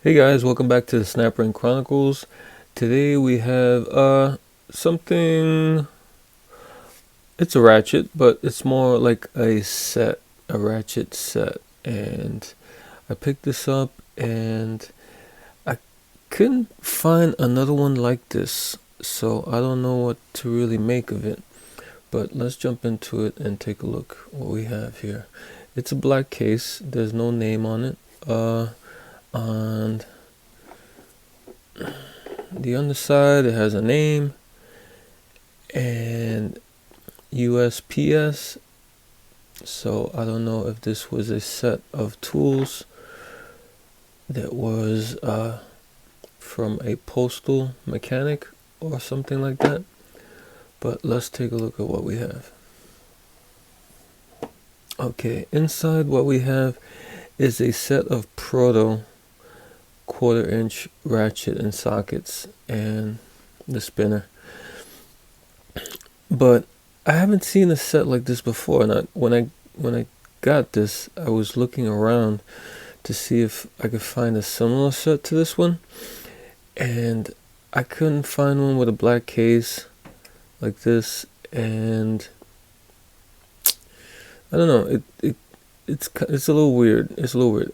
Hey guys, welcome back to the Snapper Chronicles. Today we have something. It's a Ratchet, but it's more like a set, a Ratchet set. And I picked this up and I couldn't find another one like this. So I don't know what to really make of it. But let's jump into it and take a look what we have here. It's a black case. There's no name on it. On the underside it has a name and USPS. So I don't know if this was a set of tools that was from a postal mechanic or something like that. But let's take a look at what we have. Okay, inside what we have is a set of Proto 1/4" ratchet and sockets and the spinner. But I haven't seen a set like this before, and when I got this, I was looking around to see if I could find a similar set to this one, and I couldn't find one with a black case like this. And I don't know, it's a little weird. It's a little weird.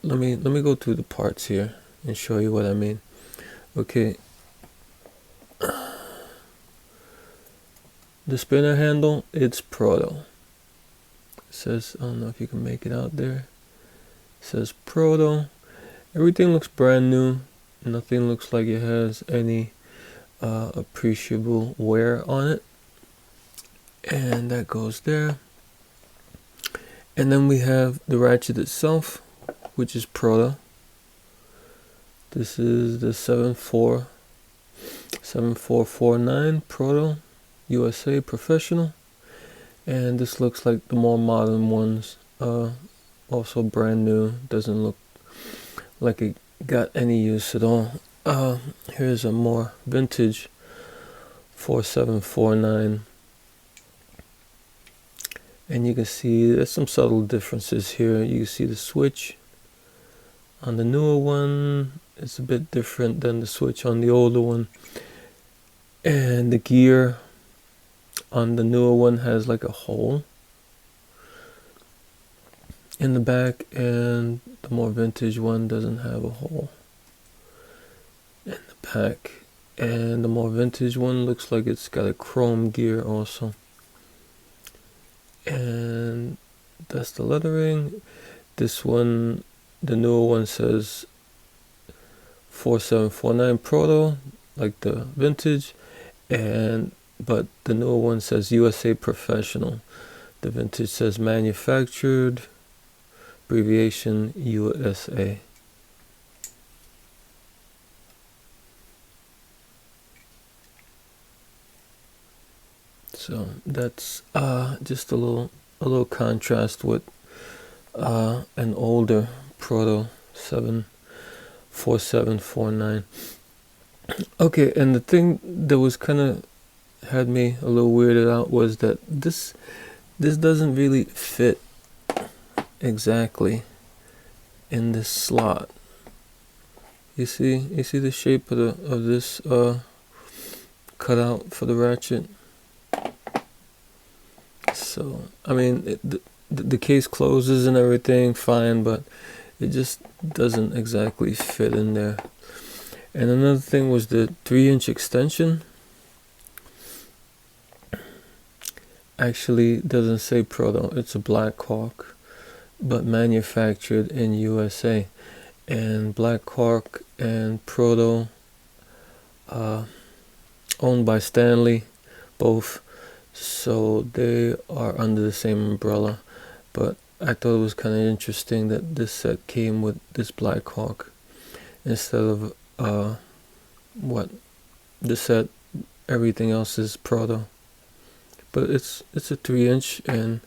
Let me go through the parts here and show you what I mean. Okay. The spinner handle, it's Proto. It says, I don't know if you can make it out there. It says Proto. Everything looks brand new. Nothing looks like it has any appreciable wear on it. And that goes there. And then we have the ratchet itself, which is Proto. This is the 7449 Proto USA Professional, and this looks like the more modern ones, also brand new, doesn't look like it got any use at all. Here's a more vintage 4749, and you can see there's some subtle differences here. You can see the switch on the newer one is a bit different than the switch on the older one, and the gear on the newer one has like a hole in the back, and the more vintage one doesn't have a hole in the back, and the more vintage one looks like it's got a chrome gear also. And that's the lettering. This one, the newer one, says 4749 Proto, like the vintage, but the newer one says USA Professional. The vintage says manufactured, abbreviation USA. So that's just a little contrast with an older Proto 4749. Okay, and the thing that was kind of had me a little weirded out was that this doesn't really fit exactly in this slot. You see the shape of this cutout for the ratchet. So I mean, the case closes and everything fine, but it just doesn't exactly fit in there. And another thing was the 3" extension. Actually doesn't say Proto, it's a Black Hawk, but manufactured in USA. And Black Hawk and Proto, owned by Stanley, both, so they are under the same umbrella. But I thought it was kind of interesting that this set came with this Black Hawk instead of the set, everything else is Proto. But it's a 3" and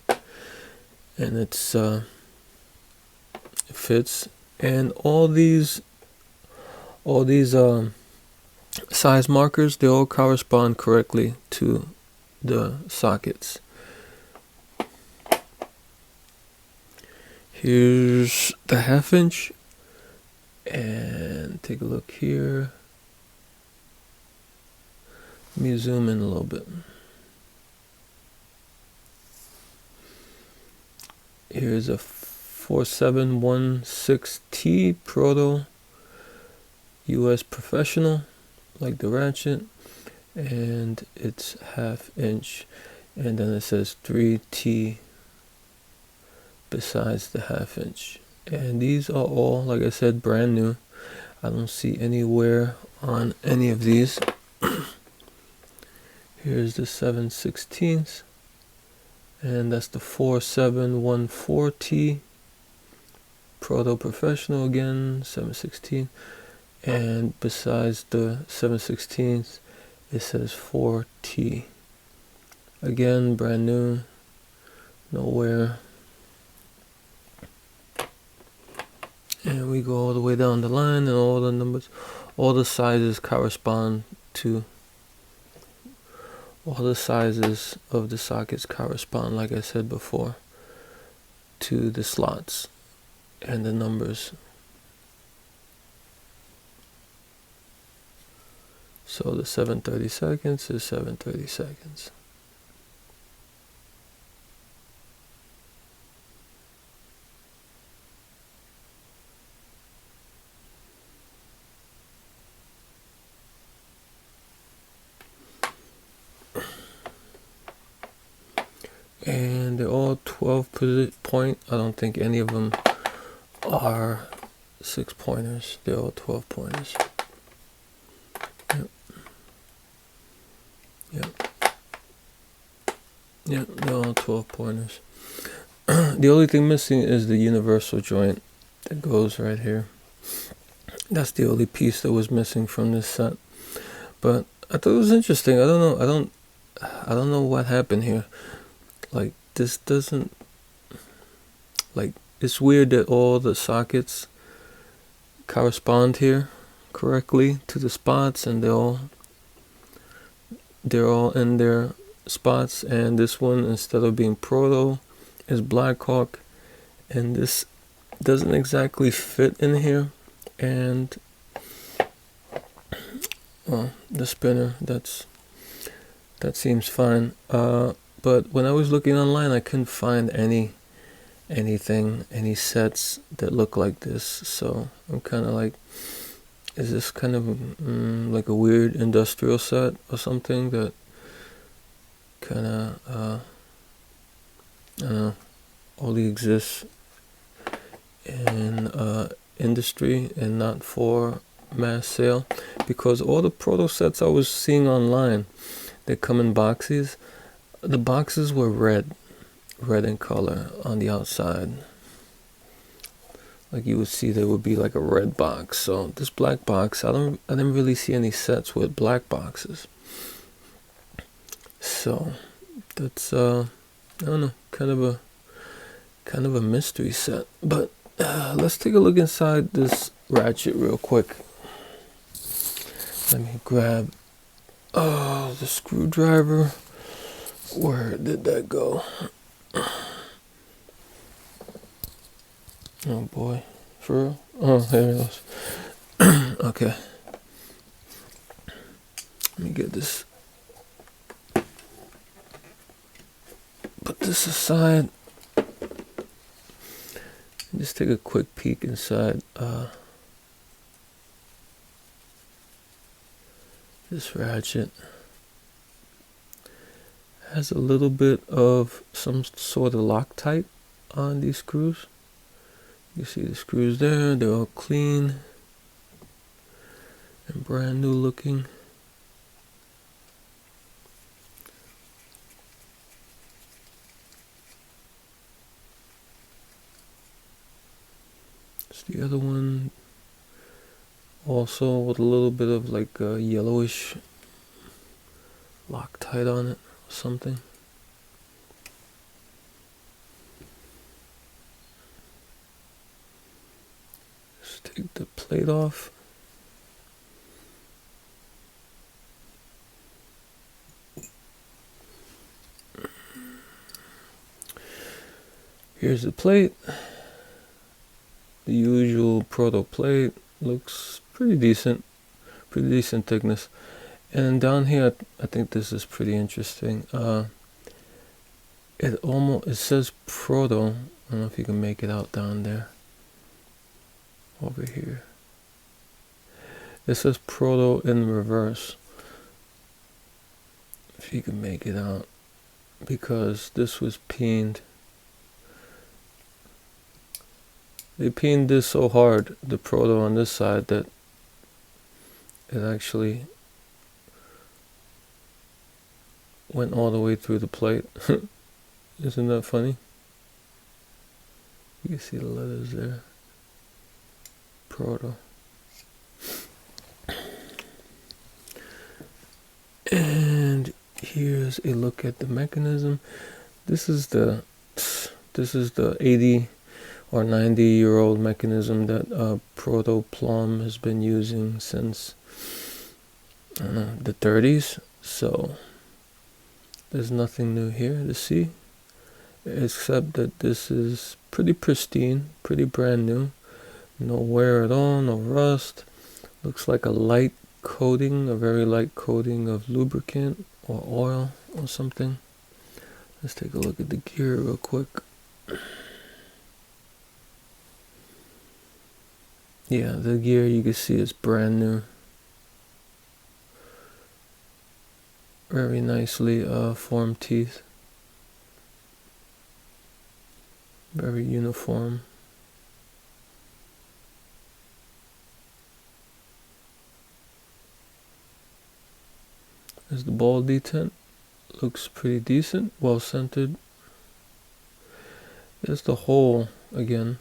it's it fits, and all these size markers, they all correspond correctly to the sockets. Here's the 1/2", and take a look here. Let me zoom in a little bit. Here's a 4716T Proto US Professional, like the Ratchet, and it's 1/2 inch, and then it says 3T besides the 1/2 inch. And these are all, like I said, brand new. I don't see any wear on any of these. Here's the 7/16, and that's the 4714T Proto Professional again, 7/16. And besides the 7/16, it says 4T. Again, brand new, no wear. And we go all the way down the line, and all the numbers, all the sizes correspond to, all the sizes of the sockets correspond, like I said before, to the slots and the numbers. So the 7/32 is 7/32. And they're all 12 point. I don't think any of them are 6-pointers. They're all 12 pointers. Yep. Yep. Yep, they're all 12 pointers. The only thing missing is the universal joint that goes right here. That's the only piece that was missing from this set. But I thought it was interesting. I don't know. I don't know what happened here. Like, this doesn't, like, it's weird that all the sockets correspond here correctly to the spots, and they're all in their spots. And this one, instead of being Proto, is Blackhawk, and this doesn't exactly fit in here. And well, the spinner, that seems fine. But when I was looking online, I couldn't find any sets that look like this. So I'm kind of like, is this kind of like a weird industrial set or something that kind of, I don't know, only exists in industry and not for mass sale? Because all the Proto sets I was seeing online, they come in boxes. The boxes were red in color on the outside. Like, you would see there would be like a red box. So this black box, I didn't really see any sets with black boxes. So that's I don't know, kind of a mystery set. But let's take a look inside this Ratchet real quick. Let me grab the screwdriver. Where did that go? Oh boy, for real? Oh, there it goes. Okay. Let me get this. Put this aside. Just take a quick peek inside this Ratchet. Has a little bit of some sort of Loctite on these screws. You see the screws there, they're all clean and brand new looking. It's the other one, also with a little bit of like a yellowish Loctite on it. Something. Just take the plate off. Here's the plate. The usual Proto plate. Looks pretty decent thickness. And down here, I think this is pretty interesting. It says Proto. I don't know if you can make it out down there. Over here. It says Proto in reverse. If you can make it out. Because this was peened. They peened this so hard, the Proto on this side, that it actually went all the way through the plate. Isn't that funny? You can see the letters there. Proto. And here's a look at the mechanism. This is the 80 or 90-year-old mechanism that Proto Plum has been using since the 30s. So there's nothing new here to see, except that this is pretty pristine, pretty brand new. No wear at all, no rust. Looks like a light coating, a very light coating of lubricant or oil or something. Let's take a look at the gear real quick. Yeah, the gear you can see is brand new. Very nicely formed teeth. Very uniform. There's the ball detent. Looks pretty decent, well centered. There's the hole again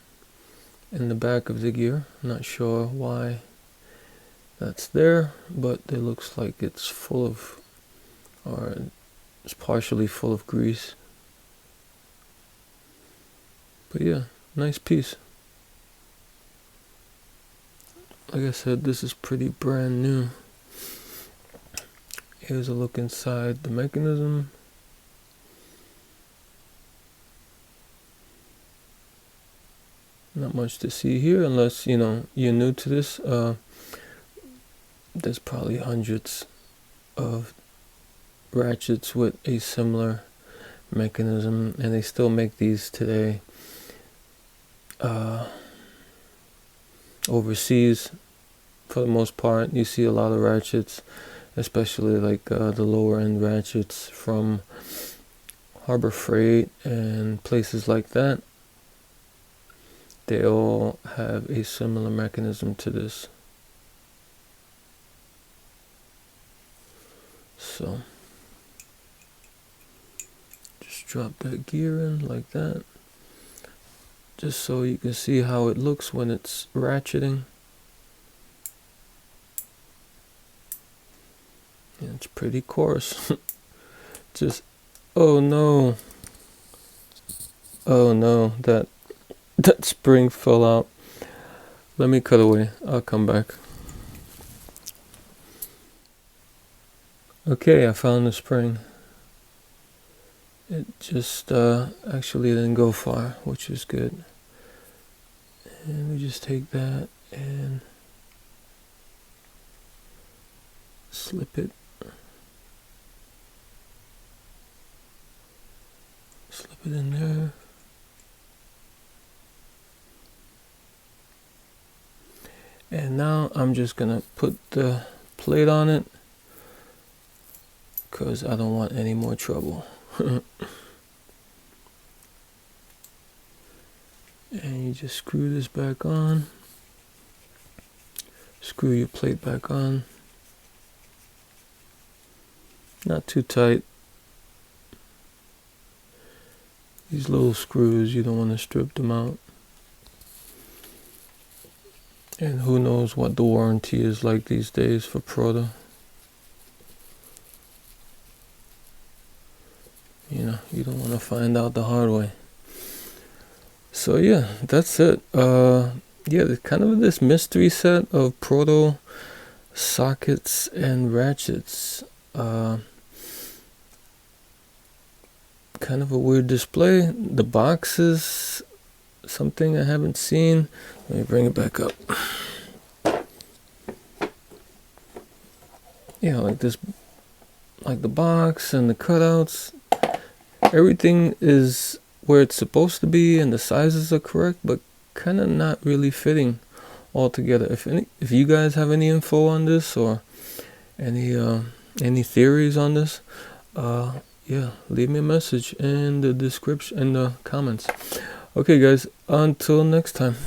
in the back of the gear. Not sure why that's there, but it looks like it's full of, or it's partially full of grease. But yeah, nice piece. Like I said, this is pretty brand new. Here's a look inside the mechanism. Not much to see here, unless you're new to this. There's probably hundreds of ratchets with a similar mechanism, and they still make these today. Overseas, for the most part, you see a lot of ratchets, especially like the lower end ratchets from Harbor Freight and places like that. They all have a similar mechanism to this. So just drop that gear in like that, just so you can see how it looks when it's ratcheting. And it's pretty coarse. Just, oh no, that spring fell out. Let me cut away, I'll come back. Okay, I found the spring. It just actually didn't go far, which is good. And we just take that and slip it. Slip it in there. And now I'm just gonna put the plate on it, because I don't want any more trouble. And you just screw this back on. Screw your plate back on. Not too tight. These little screws, you don't want to strip them out. And who knows what the warranty is like these days for Proto. You don't want to find out the hard way. So yeah, that's it. Yeah, kind of this mystery set of Proto sockets and ratchets. Kind of a weird display. The box is something I haven't seen. Let me bring it back up. yeah, like this, like the box and the cutouts, everything is where it's supposed to be and the sizes are correct, but kind of not really fitting all together. If you guys have any info on this or any theories on this, yeah, leave me a message in the description, in the comments. Okay guys, until next time.